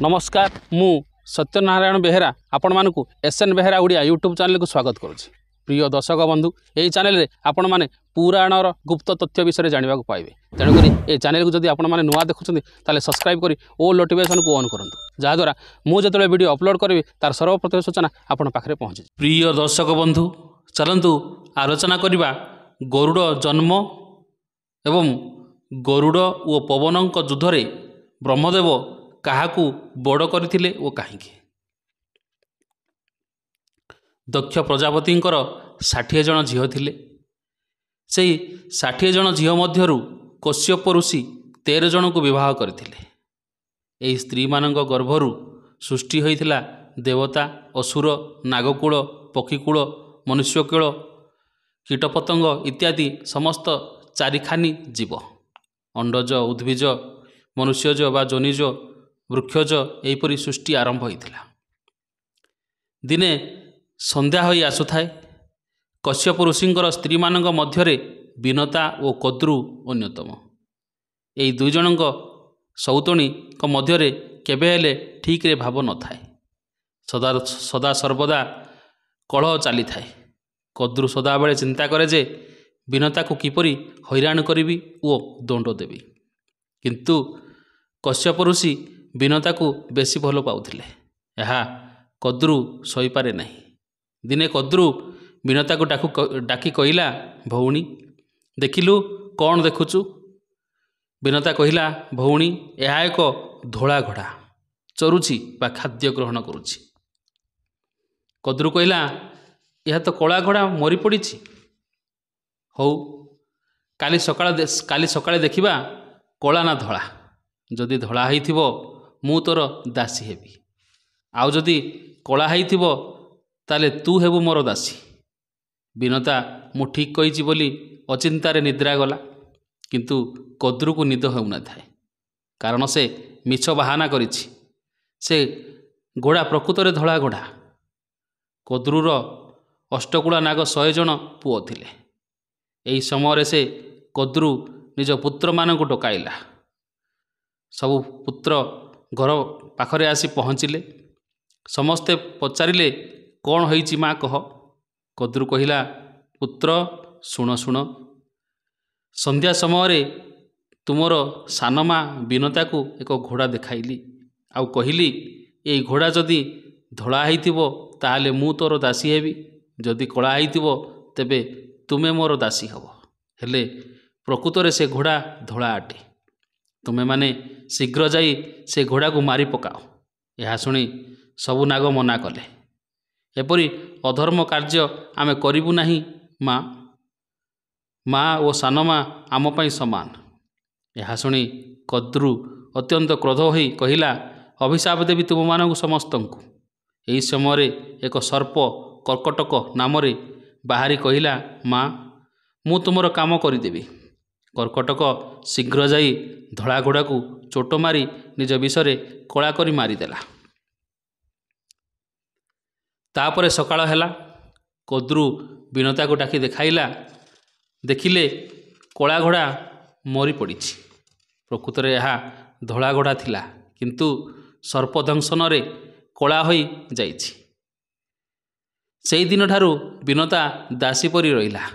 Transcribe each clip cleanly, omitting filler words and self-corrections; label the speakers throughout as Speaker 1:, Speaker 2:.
Speaker 1: नमस्कार मु सत्यनारायण बेहेरा आपण मानकु SN Behera Odia YouTube channel को स्वागत करुच्ची। प्रिय दर्शक बंधु यही चैनल रे आपण माने पुराणर गुप्त तथ्य विषय जानिबा को पाइबे। तेणुक ये चैनल को जदि आपण माने नुआ देखुछन्ती ताले सब्सक्राइब करी ओ नोटिफिकेशन को ऑन करंतु जहा द्वारा मु जतले वीडियो अपलोड करबी तार सर्वप्रथम सूचना आपण पाखरे पहुंची। प्रिय दर्शक बंधु चलंतु आलोचना करिबा गरुड़ जन्म एवं गरुड़ ओ पवनक युद्धरे ब्रह्मदेव काहाकू बड़ करथिले ओ काहीकि। दक्ष प्रजापतिंकर 60 जन झील थिले। सेही 60 जन झील मध्यरु कश्यप ऋषि 13 जन को विवाह करथिले। एही स्त्री मानक गर्भरु सृष्टि होइथिला देवता, असुर, नागकुल, पक्षीकुल, मनुष्यकुल, कीटपतंग इत्यादि समस्त चारिखानी जीव। अंडज, उद्भिज, मनुष्यज बा जोनिज, वृक्षज एहीपरि सृष्टि आरंभ होइथिला। दिने संध्या होई आसुथाए। कश्यप ऋषिंकर स्त्री मानक मध्यरे विनता और कद्रु अन्यतम। एही दुई जनक सौतणी मध्यरे केबे हेले ठीक रे भाव न थाए। सदा सर्वदा कलह चली थाए। कद्रु सदाबेले चिंता करे जे विनता को किपरि हैरान करिवि ओ दंड देवी। किंतु कश्यप ऋषि विनता को बेसी भल पाउथिले। एहा कद्रु सही पारे नहीं। दिने कद्रु विनता को डाकी कहिला, भौणी देखिलु कौन देखुचु? विनता कहिला, भौणी एहा एक धोला घोड़ा चरुची बा खाद्य ग्रहण करुची। कद्रु कहिला, यह तो कला घोड़ा मरी पड़ी। हौ काली सकाळे देखिबा कला ना धला। जदि धला होइथिबो मु तोर दासी हेबी, आउ जदि कला होइथिबो ताले तू हेबु मोर दासी। विनता मु ठीक कहिछि बोली अचिंतारे निद्रा गला। किंतु कद्रु को निद हेउ न थाए, कारण से मिछ बाहाना करिछि। से घोड़ा प्रकृतरे धला घोड़ा। कद्रुर अष्टकुला नाग 100 जन पुओ थिले। एही समय से कद्रु निज पुत्र मानक डकाइला। सबु पुत्र घर पाखरे आसी पहुँचिले। समस्ते पचारिले, कौन होइछि माँ कह? कद्रु कहिला, पुत्र शुण शुण। संध्या समय तुमर सानमा विनता को एक घोड़ा देखाइली। आउ कहिली, एई घोड़ा जदि धला होइथिबो ताहाले मु तोर दासी हेबी, जदि कला होइथिबो तेबे तुमे मोर दासी हब। हेले प्रकृतरे से घोड़ा धला अटे। तुमे माने शीघ्र जाई से घोड़ा को मारी पकाओ। यह शुणी सबु नाग मना कले। एपरी अधर्म कार्य आमे करिबु नाही माँ। माँ और सानमा आम पई समान। यह शुणी कद्रु अत्यंत क्रोध होई कहिला, अभिशाप देवी तुम मानक समस्तंकु। एही समय एक सर्प कर्कटक नामरे बाहरी कहिला, माँ मु तुमर काम करिदेवी। कर्कटक शीघ्र जाई धला घोड़ा को चोट मारी निज विषय कला करी मारिदेला। तापरे सकाळ हेला। कद्रु विनता को डाकी देखाइला। देखिले कला घोड़ा मरी पड़िछि। प्रकृतरे यह धला घोड़ा थिला, किंतु सर्प दंशन रे कला होई जाइछि। सेई दिन ठारू विनता दासी परी रहिला।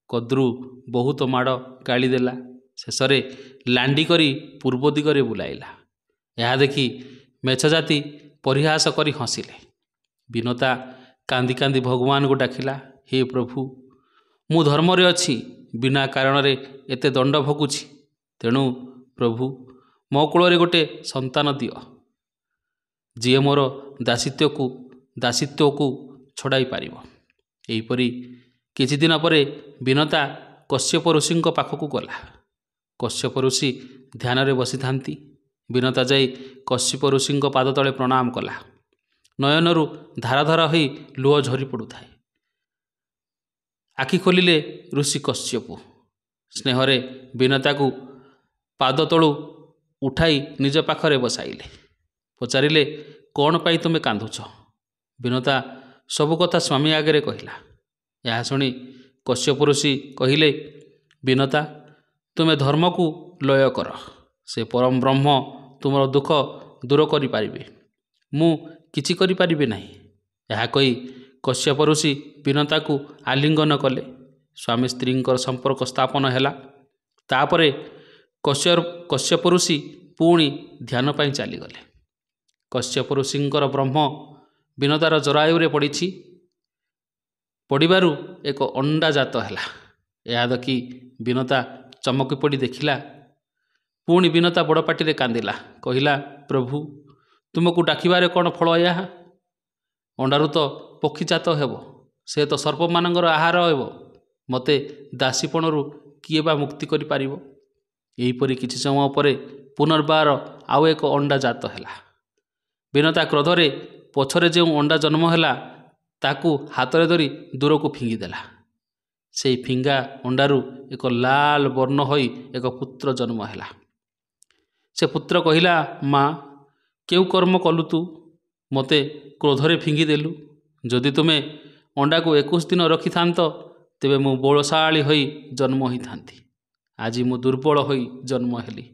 Speaker 1: कद्रु बहुत माड़ गाली देला। शेषरे लांडी करी पूर्व दिगरे बुलाइला। यह देखि मेछ जाति परिहास करी हसिले। विनता कांदी कांदी भगवान को डाकिला, हे प्रभु मु धर्मरे अछि, बिना कारण रे एते दंड भोगुछि। तेणु प्रभु मो कूଳରେ गोटे संतान दियो, जी मोर दासित्व को छड़ाई पारिबो। एहीपरि किछि दिन परे विनता कश्यप ऋषि पाखक गला। कश्यप ऋषि ध्यान रे बसी थांती। विनता जाई कश्यप ऋषि पाद तले प्रणाम कला। नयनरु धारा धारा होई लुह झरी पड़ू थाए। आखि खोलिले ऋषि कश्यप। स्नेहरे विनता को पाद तलू उठाई निज पाखरे बसाइले। पचारिले, कौन पाई तुमे कांदुछ? विनता सबु कथा स्वामी आगे कहिला। यह शुणी कश्यप ऋषि कहिले, विनता तुमे धर्म को लय कर। से परम ब्रह्म तुमर दुख ଦୂର କରିପାରିବେ, ମୁଁ କିଛି କରିପାରିବି ନାହିଁ। ଏହା କହି କଶ୍ୟପ ଋଷି ବିନତାକୁ ଆଲିଙ୍ଗନ କଲେ। ସ୍ୱାମୀ ସ୍ତ୍ରୀଙ୍କର ସମ୍ପର୍କ ସ୍ଥାପନ ହେଲା। ତାପରେ କଶ୍ୟପ ଋଷି ପୁଣି ଧ୍ୟାନ ପାଇଁ ଚାଲିଗଲେ। କଶ୍ୟପ ଋଷିଙ୍କର ବ୍ରହ୍ମ ବିନତାର ଜରାୟୁରେ ପଡ଼ିବାରୁ ଏକ ଅଣ୍ଡା ଜାତ ହେଲା। ଏହା ଦେଖି ବିନତା ଚମକି ପଡ଼ି ଦେଖିଲା। ପୁଣି ବିନତା ବଡ଼ ପାଟିରେ କାନ୍ଦିଲା, କହିଲା, ପ୍ରଭୁ ତୁମକୁ ଡାକିବାରେ କ'ଣ ଫଳ ଏହା? ଅଣ୍ଡାରୁ ତ ପକ୍ଷୀ ଜାତ ହେବ, ସେ ତ ସର୍ପମାନଙ୍କର ଆହାର ହେବ। ମୋତେ ଦାସୀପଣରୁ କିଏ ବା ମୁକ୍ତି କରିପାରିବ? ଏହିପରି କିଛି ସମୟ ପରେ ପୁନର୍ବାର ଆଉ ଏକ ଅଣ୍ଡା ଜାତ ହେଲା। ବିନତା କ୍ରୋଧରେ ପଛରେ ଯେଉଁ ଅଣ୍ଡା ଜନ୍ମ ହେଲା ତାକୁ ହାତରେ ଧରି ଦୂରକୁ ଫିଙ୍ଗିଦେଲା। ସେହି ଫିଙ୍ଗା ଅଣ୍ଡାରୁ ଏକ ଲାଲ ବର୍ଣ୍ଣ ହୋଇ ଏକ ପୁତ୍ର ଜନ୍ମ ହେଲା। ସେ ପୁତ୍ର କହିଲା, ମା, କେଉଁ କର୍ମ କଲୁ ତୁ? ମୋତେ କ୍ରୋଧରେ ଫିଙ୍ଗିଦେଲୁ। ଯଦି ତୁମେ ଅଣ୍ଡାକୁ 21 ଦିନ ରଖିଥାନ୍ତ ତେବେ ମୁଁ ବଳଶାଳୀ ହୋଇ ଜନ୍ମ ହୋଇଥାନ୍ତି। ଆଜି ମୁଁ ଦୁର୍ବଳ ହୋଇ ଜନ୍ମ ହେଲି।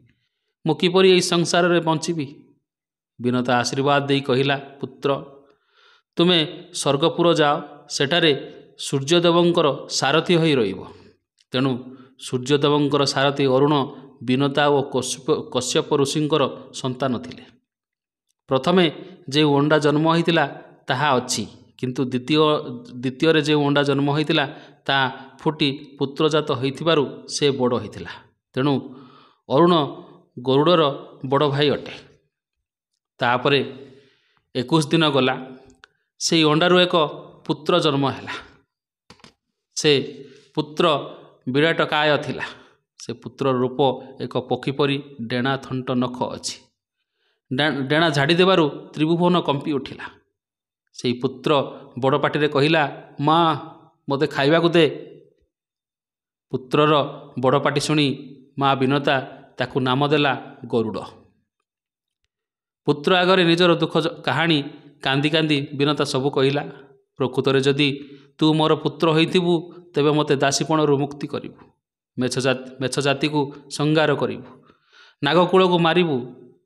Speaker 1: ମୁଁ କିପରି ଏହି ସଂସାରରେ ବଞ୍ଚିବି? ବିନତା ଆଶୀର୍ବାଦ ଦେଇ କହିଲା, ପୁତ୍ର ତୁମେ ସ୍ୱର୍ଗପୁର ଯାଅ, ସେଠାରେ ସୂର୍ଯ୍ୟଦେବଙ୍କର ସାରଥୀ ହୋଇ ରହିବ। ତେଣୁ ସୂର୍ଯ୍ୟଦେବଙ୍କର ସାରଥୀ ଅରୁଣ ବିନତା ଓ କଶ୍ୟପ ଋଷିଙ୍କର ସନ୍ତାନ ଥିଲେ। ପ୍ରଥମେ ଯେଉଁ ଅଣ୍ଡା ଜନ୍ମ ହୋଇଥିଲା ତାହା ଅଛି, କିନ୍ତୁ ଦ୍ୱିତୀୟରେ ଯେଉଁ ଅଣ୍ଡା ଜନ୍ମ ହୋଇଥିଲା ତାହା ଫୁଟି ପୁତ୍ରଜାତ ହୋଇଥିବାରୁ ସେ ବଡ଼ ହୋଇଥିଲା। ତେଣୁ ଅରୁଣ ଗରୁଡ଼ର ବଡ଼ ଭାଇ ଅଟେ। ତାପରେ 21 ଦିନ ଗଲା। ସେହି ଅଣ୍ଡାରୁ ଏକ ପୁତ୍ର ଜନ୍ମ ହେଲା। ସେ ପୁତ୍ର ବିରାଟକାୟ ଥିଲା। ସେ ପୁତ୍ରର ରୂପ ଏକ ପକ୍ଷୀ ପରି ଡେଣା ଥଣ୍ଟ ନଖ ଅଛି। ଡେଣା ଝାଡ଼ି ଦେବାରୁ ତ୍ରିଭୁବନ କମ୍ପି ଉଠିଲା। ସେହି ପୁତ୍ର ବଡ଼ ପାଟିରେ କହିଲା, ମା, ମୋତେ ଖାଇବାକୁ ଦେ। ପୁତ୍ରର ବଡ଼ ପାଟି ଶୁଣି ମା ବିନତା ତାକୁ ନାମ ଦେଲା ଗରୁଡ଼। ପୁତ୍ର ଆଗରେ ନିଜର ଦୁଃଖ କାହାଣୀ କାନ୍ଦି କାନ୍ଦି ବିନତା ସବୁ କହିଲା। ପ୍ରକୃତରେ ଯଦି ତୁ ମୋର ପୁତ୍ର ହୋଇଥିବୁ ତେବେ ମୋତେ ଦାସୀପଣରୁ ମୁକ୍ତି କରିବୁ, ମେଛ ଜାତିକୁ ସଂହାର କରିବୁ, ନାଗକୂଳକୁ ମାରିବୁ,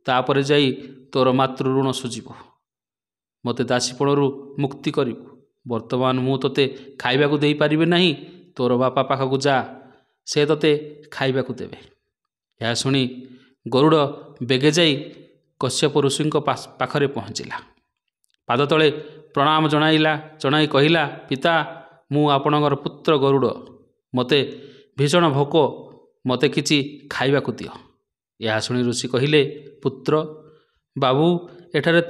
Speaker 1: ତାପରେ ଯାଇ ତୋର ମାତୃ ଋଣ ସୁଝିବୁ, ମୋତେ ଦାସୀପଣରୁ ମୁକ୍ତି କରିବୁ। ବର୍ତ୍ତମାନ ମୁଁ ତୋତେ ଖାଇବାକୁ ଦେଇପାରିବି ନାହିଁ। ତୋର ବାପା ପାଖକୁ ଯା, ସେ ତୋତେ ଖାଇବାକୁ ଦେବେ। ଏହା ଶୁଣି ଗରୁଡ଼ ବେଗେ ଯାଇ କଶ୍ୟପ ଋଷିଙ୍କ ପାଖରେ ପହଞ୍ଚିଲା। ପାଦ ତଳେ ପ୍ରଣାମ ଜଣାଇ କହିଲା, ପିତା, ମୁଁ ଆପଣଙ୍କର ପୁତ୍ର ଗରୁଡ଼। ମୋତେ ଭୀଷଣ ଭୋକ, ମୋତେ କିଛି ଖାଇବାକୁ ଦିଅ। ଏହା ଶୁଣି ଋଷି କହିଲେ, ପୁତ୍ର ବାବୁ, ଏଠାରେ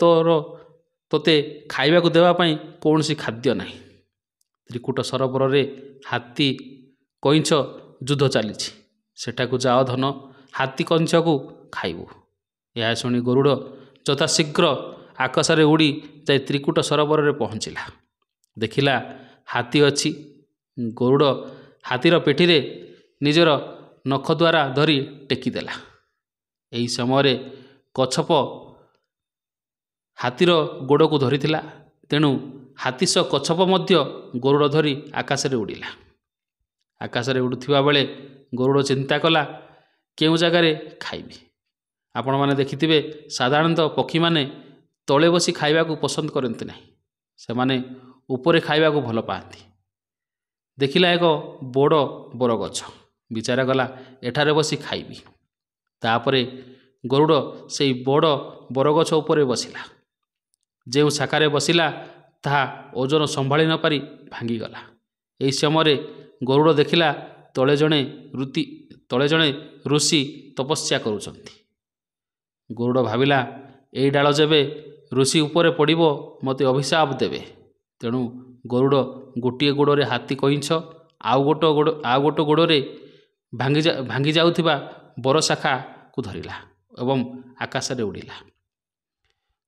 Speaker 1: ତୋତେ ଖାଇବାକୁ ଦେବା ପାଇଁ କୌଣସି ଖାଦ୍ୟ ନାହିଁ। ତ୍ରିକୁଟ ସରୋବରରେ ହାତୀ କଇଁଛ ଯୁଦ୍ଧ ଚାଲିଛି। ସେଠାକୁ ଯାଅ ଧନ, ହାତୀ କଇଁଛକୁ ଖାଇବୁ। ଏହା ଶୁଣି ଗରୁଡ଼ ଯଥାଶୀଘ୍ର ଆକାଶରେ ଉଡ଼ି ଯାଇ ତ୍ରିକୁଟ ସରୋବରରେ ପହଞ୍ଚିଲା। ଦେଖିଲା ହାତୀ ଅଛି। ଗରୁଡ଼ ହାତୀର ପିଠିରେ ନିଜର ନଖ ଦ୍ୱାରା ଧରି ଟେକିଦେଲା। ଏହି ସମୟରେ କଚ୍ଛପ ହାତୀର ଗୋଡ଼କୁ ଧରିଥିଲା। ତେଣୁ ହାତୀ ସହ କଚ୍ଛପ ମଧ୍ୟ ଗରୁଡ଼ ଧରି ଆକାଶରେ ଉଡ଼ିଲା। ଆକାଶରେ ଉଡ଼ୁଥିବା ବେଳେ ଗରୁଡ଼ ଚିନ୍ତା କଲା, କେଉଁ ଜାଗାରେ ଖାଇବି? ଆପଣମାନେ ଦେଖିଥିବେ, ସାଧାରଣତଃ ପକ୍ଷୀମାନେ ତଳେ ବସି ଖାଇବାକୁ ପସନ୍ଦ କରନ୍ତି ନାହିଁ। ସେମାନେ ଉପରେ ଖାଇବାକୁ ଭଲ ପାଆନ୍ତି। ଦେଖିଲା ଏକ ବଡ଼ ବରଗଛ। ବିଚାର କଲା, ଏଠାରେ ବସି ଖାଇବି। ତାପରେ ଗରୁଡ଼ ସେହି ବଡ଼ ବରଗଛ ଉପରେ ବସିଲା। ଯେଉଁ ଶାଖାରେ ବସିଲା ତାହା ଓଜନ ସମ୍ଭାଳି ନ ପାରି ଭାଙ୍ଗିଗଲା। ଏହି ସମୟରେ ଗରୁଡ଼ ଦେଖିଲା ତଳେ ଜଣେ ଋଷି ତପସ୍ୟା କରୁଛନ୍ତି। ଗରୁଡ଼ ଭାବିଲା, ଏହି ଡାଳ ଯେବେ ଋଷି ଉପରେ ପଡ଼ିବ ମୋତେ ଅଭିଶାପ ଦେବେ। ତେଣୁ ଗରୁଡ଼ ଗୋଟିଏ ଗୋଡ଼ରେ ହାତୀ କଇଁଛ, ଆଉ ଗୋଟେ ଗୋଡ଼ରେ ଭାଙ୍ଗି ଯାଉଥିବା ବରଶାଖାକୁ ଧରିଲା ଏବଂ ଆକାଶରେ ଉଡ଼ିଲା।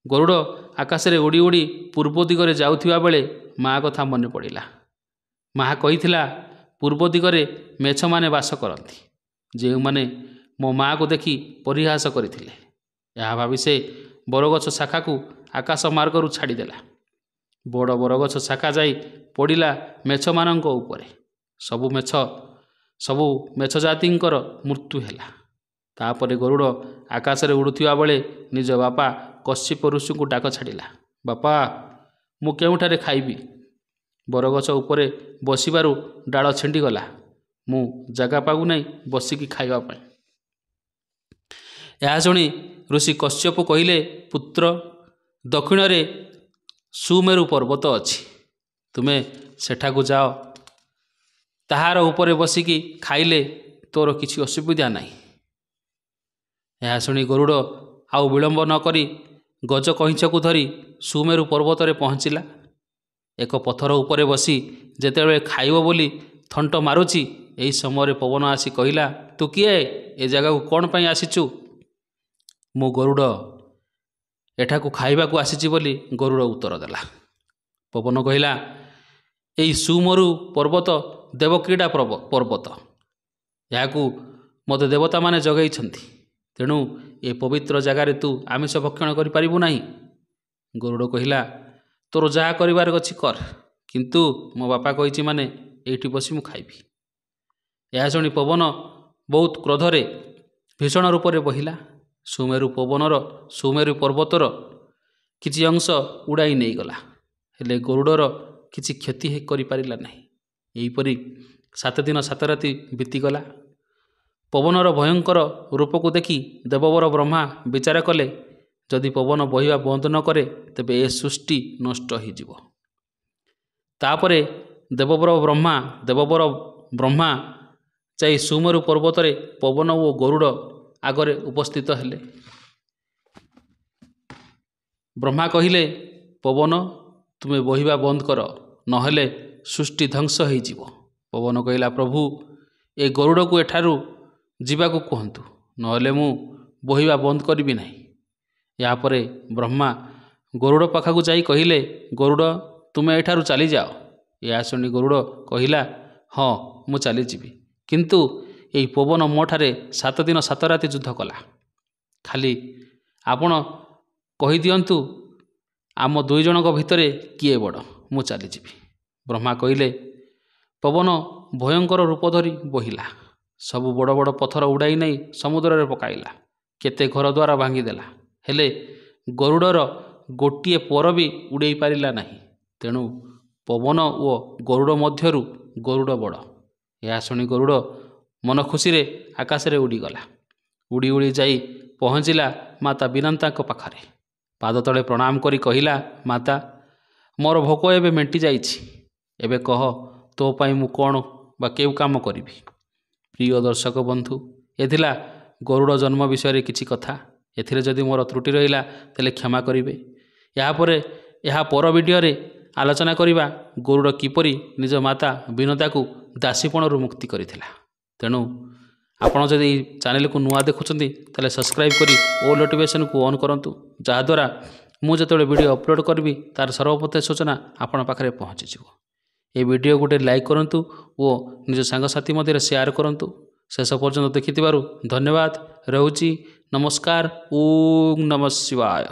Speaker 1: ଗରୁଡ଼ ଆକାଶରେ ଉଡ଼ି ଉଡ଼ି ପୂର୍ବ ଦିଗରେ ଯାଉଥିବା ବେଳେ ମା କଥା ମନେ ପଡ଼ିଲା। ମା କହିଥିଲା, ପୂର୍ବ ଦିଗରେ ମେଛମାନେ ବାସ କରନ୍ତି, ଯେଉଁମାନେ ମୋ ମାକୁ ଦେଖି ପରିହାସ କରିଥିଲେ। ଏହା ଭାବି ସେ ବରଗଛ ଶାଖାକୁ ଆକାଶ ମାର୍ଗରୁ ଛାଡ଼ିଦେଲା। ବଡ଼ ବରଗଛ ଶାଖା ଯାଇ ପଡ଼ିଲା ମେଛମାନଙ୍କ ଉପରେ। ସବୁ ମେଛ ଜାତିଙ୍କର ମୃତ୍ୟୁ ହେଲା। ତାପରେ ଗରୁଡ଼ ଆକାଶରେ ଉଡ଼ୁଥିବା ବେଳେ ନିଜ ବାପା କଶ୍ୟପ ଋଷିଙ୍କୁ ଡାକ ଛାଡ଼ିଲା। ବାପା, ମୁଁ କେଉଁଠାରେ ଖାଇବି? ବରଗଛ ଉପରେ ବସିବାରୁ ଡାଳ ଛିଣ୍ଡିଗଲା। ମୁଁ ଜାଗା ପାଉନାହିଁ ବସିକି ଖାଇବା ପାଇଁ। ଏହା ଶୁଣି ଋଷି କଶ୍ୟପ କହିଲେ, ପୁତ୍ର, ଦକ୍ଷିଣରେ ସୁମେରୁ ପର୍ବତ ଅଛି। ତୁମେ ସେଠାକୁ ଯାଅ। ତାହାର ଉପରେ ବସିକି ଖାଇଲେ ତୋର କିଛି ଅସୁବିଧା ନାହିଁ। ଏହା ଶୁଣି ଗରୁଡ଼ ଆଉ ବିଳମ୍ବ ନ କରି ଗଜ କଇଁଛକୁ ଧରି ସୁମେରୁ ପର୍ବତରେ ପହଞ୍ଚିଲା। ଏକ ପଥର ଉପରେ ବସି ଯେତେବେଳେ ଖାଇବ ବୋଲି ଥଣ୍ଟ ମାରୁଛି, ଏହି ସମୟରେ ପବନ ଆସି କହିଲା, ତୁ କିଏ? ଏ ଜାଗାକୁ କ'ଣ ପାଇଁ ଆସିଛୁ? ମୁଁ ଗରୁଡ଼, ଏଠାକୁ ଖାଇବାକୁ ଆସିଛି ବୋଲି ଗରୁଡ଼ ଉତ୍ତର ଦେଲା। ପବନ କହିଲା, ଏହି ସୁମେରୁ ପର୍ବତ ଦେବକ୍ରୀଡ଼ା ପର୍ବତ। ଏହାକୁ ମୋତେ ଦେବତାମାନେ ଜଗେଇଛନ୍ତି। ତେଣୁ ଏ ପବିତ୍ର ଜାଗାରେ ତୁ ଆମିଷ ଭକ୍ଷଣ କରିପାରିବୁ ନାହିଁ। ଗରୁଡ଼ କହିଲା, ତୋର ଯାହା କରିବାର ଅଛି କର, କିନ୍ତୁ ମୋ ବାପା କହିଛି ମାନେ ଏଇଠି ବସି ମୁଁ ଖାଇବି। ଏହା ଶୁଣି ପବନ ବହୁତ କ୍ରୋଧରେ ଭୀଷଣ ରୂପରେ ବହିଲା। ସୁମେରୁ ପର୍ବତର କିଛି ଅଂଶ ଉଡ଼ାଇ ନେଇଗଲା, ହେଲେ ଗରୁଡ଼ର କିଛି କ୍ଷତି କରିପାରିଲା ନାହିଁ। ଏହିପରି 7 ଦିନ 7 ରାତି ବିତିଗଲା। ପବନର ଭୟଙ୍କର ରୂପକୁ ଦେଖି ଦେବବର ବ୍ରହ୍ମା ବିଚାର କଲେ, ଯଦି ପବନ ବହିବା ବନ୍ଦ ନ କରେ ତେବେ ଏ ସୃଷ୍ଟି ନଷ୍ଟ ହୋଇଯିବ। ତାପରେ ଦେବବର ବ୍ରହ୍ମା ଯାଇ ସୁମେରୁ ପର୍ବତରେ ପବନ ଓ ଗରୁଡ଼ ଆଗରେ ଉପସ୍ଥିତ ହେଲେ। ବ୍ରହ୍ମା କହିଲେ, ପବନ, ତୁମେ ବହିବା ବନ୍ଦ କର, ନହେଲେ ସୃଷ୍ଟି ଧ୍ୱଂସ ହୋଇଯିବ। ପବନ କହିଲା, ପ୍ରଭୁ, ଏ ଗରୁଡ଼କୁ ଏଠାରୁ ଯିବାକୁ କୁହନ୍ତୁ, ନହେଲେ ମୁଁ ବହିବା ବନ୍ଦ କରିବି ନାହିଁ। ଏହାପରେ ବ୍ରହ୍ମା ଗରୁଡ଼ ପାଖକୁ ଯାଇ କହିଲେ, ଗରୁଡ଼, ତୁମେ ଏଠାରୁ ଚାଲିଯାଅ। ଏହା ଶୁଣି ଗରୁଡ଼ କହିଲା, ହଁ, ମୁଁ ଚାଲିଯିବି, କିନ୍ତୁ ଏହି ପବନ ମୋ ଠାରେ 7 ଦିନ 7 ରାତି ଯୁଦ୍ଧ କଲା। ଖାଲି ଆପଣ କହିଦିଅନ୍ତୁ ଆମ 2 ଜଣଙ୍କ ଭିତରେ କିଏ ବଡ଼, ମୁଁ ଚାଲିଯିବି। ବ୍ରହ୍ମା କହିଲେ, ପବନ ଭୟଙ୍କର ରୂପ ଧରି ବହିଲା। ସବୁ ବଡ଼ ବଡ଼ ପଥର ଉଡ଼ାଇ ନେଇ ସମୁଦ୍ରରେ ପକାଇଲା। କେତେ ଘରଦ୍ୱାର ଭାଙ୍ଗିଦେଲା, ହେଲେ ଗରୁଡ଼ର ଗୋଟିଏ ପର ବି ଉଡ଼ାଇ ପାରିଲା ନାହିଁ। ତେଣୁ ପବନ ଓ ଗରୁଡ଼ ମଧ୍ୟରୁ ଗରୁଡ଼ ବଡ଼। ଏହା ଶୁଣି ଗରୁଡ଼ ମନ ଖୁସିରେ ଆକାଶରେ ଉଡ଼ିଗଲା। ଉଡ଼ି ଉଡ଼ି ଯାଇ ପହଞ୍ଚିଲା ମାତା ବିରନ୍ତାଙ୍କ ପାଖରେ। ପାଦ ତଳେ ପ୍ରଣାମ କରି କହିଲା, ମାତା, ମୋର ଭୋକ ଏବେ ମେଣ୍ଟି ଯାଇଛି। ଏବେ କହ, ତୋ ପାଇଁ ମୁଁ କ'ଣ ବା କେଉଁ କାମ କରିବି? ପ୍ରିୟ ଦର୍ଶକ ବନ୍ଧୁ, ଏ ଥିଲା ଗରୁଡ଼ ଜନ୍ମ ବିଷୟରେ କିଛି କଥା। ଏଥିରେ ଯଦି ମୋର ତ୍ରୁଟି ରହିଲା ତାହେଲେ କ୍ଷମା କରିବେ। ଏହା ପର ଭିଡ଼ିଓରେ ଆଲୋଚନା କରିବା ଗରୁଡ଼ କିପରି ନିଜ ମାତା ବିନତାକୁ ଦାସୀପଣରୁ ମୁକ୍ତି କରିଥିଲା। ତେଣୁ ଆପଣ ଯଦି ଏହି ଚ୍ୟାନେଲକୁ ନୂଆ ଦେଖୁଛନ୍ତି ତାହେଲେ ସବସ୍କ୍ରାଇବ୍ କରି ଓ ନୋଟିଫିକେସନକୁ ଅନ୍ କରନ୍ତୁ, ଯାହାଦ୍ୱାରା ମୁଁ ଯେତେବେଳେ ଭିଡ଼ିଓ ଅପଲୋଡ଼ କରିବି ତାର ସର୍ବପ୍ରଥମେ ସୂଚନା ଆପଣଙ୍କ ପାଖରେ ପହଞ୍ଚିଯିବ। ଏହି ଭିଡ଼ିଓ ଗୋଟେ ଲାଇକ୍ କରନ୍ତୁ ଓ ନିଜ ସାଙ୍ଗସାଥି ମଧ୍ୟରେ ସେୟାର କରନ୍ତୁ। ଶେଷ ପର୍ଯ୍ୟନ୍ତ ଦେଖିଥିବାରୁ ଧନ୍ୟବାଦ। ରହୁଛି। ନମସ୍କାର। ଓମ୍ ନମଃ ଶିବାୟ।